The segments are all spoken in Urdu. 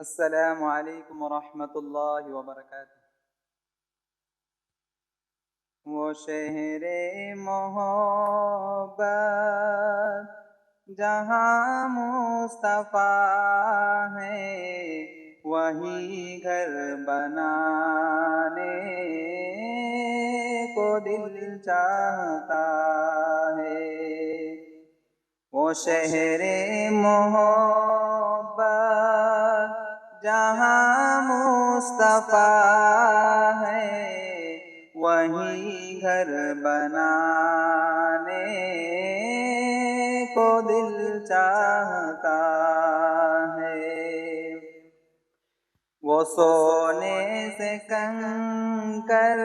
السلام علیکم ورحمۃ اللہ وبرکاتہ۔ وہ شہر محبت جہاں مصطفیٰ ہے، وہی گھر بنانے کو دل چاہتا ہے۔ وہ شہر محبت جہاں مصطفیٰ ہے، وہی گھر بنانے کو دل چاہتا ہے۔ وہ سونے سے کنکر،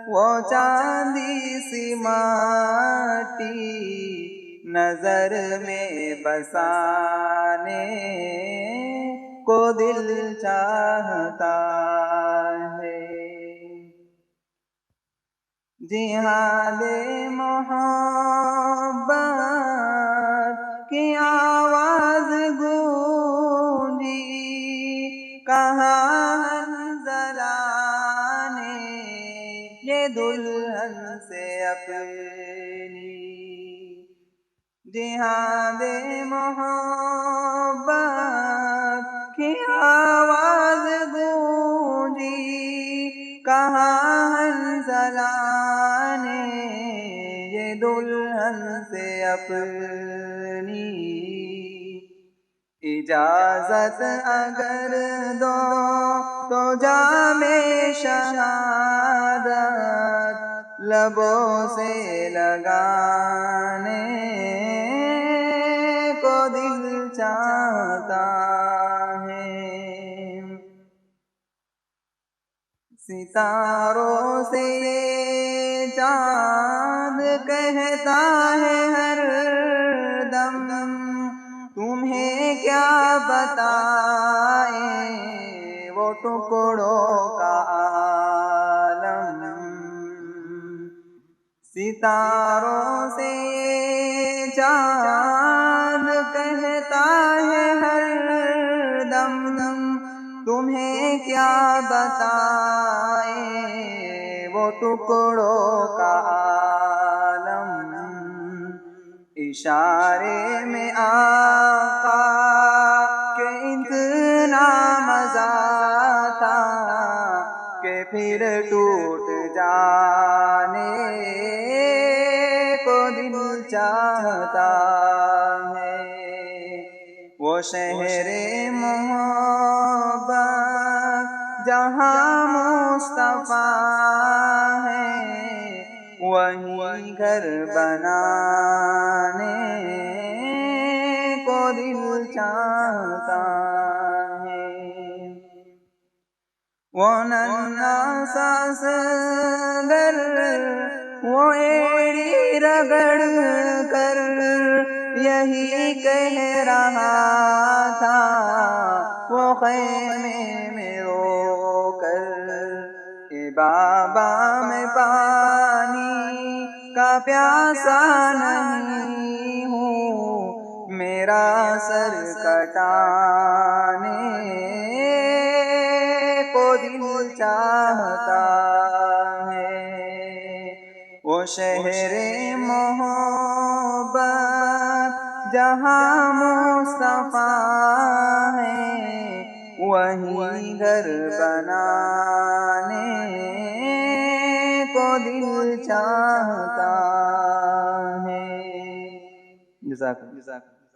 وہ چاندی سی مٹی نظر میں بسانے کو دل چاہتا ہے۔ جہاد محبت کی آواز گونجی، کہاں حنظلہ نے یہ دلہن سے اپنی۔ جہاد محبت کی آواز گونجی، کہاں حنظلہ نے یہ دلہن سے اپنی۔ اجازت اگر دو تو جام شہادت لبوں سے لگانے کو دل چاہتا ہے۔ ستاروں سے یہ چاند کہتا ہے ہر دم، تمہیں کیا بتائیں وہ ٹکڑوں کا عالم۔ ستاروں سے یہ چاند کہتا ہے ہر دم، تمہیں کیا بتائیں وہ ٹکڑوں کا عالم۔ اشارے میں آقا کے اتنا مزہ تھا کہ پھر ٹوٹ جانے کو دل چاہتا ہے۔ وہ شہر محبت جہاں مصطفیٰ ہے، وہی گھر بنانے کو دل چاہتا ہے۔ وہ ننھا سا اصغر وہ ایڑی رگڑ کر یہی کہہ رہا تھا، وہ خیمے میں رو کر، اے بابا میں پانی کا پیاسا نہیں ہوں، میرا سر کٹانے کو دل چاہتا ہے۔ وہ شہر محبت جہاں مصطفیٰ ہے، وہی گھر بنانے کو دل چاہتا ہے۔ جزاک اللہ۔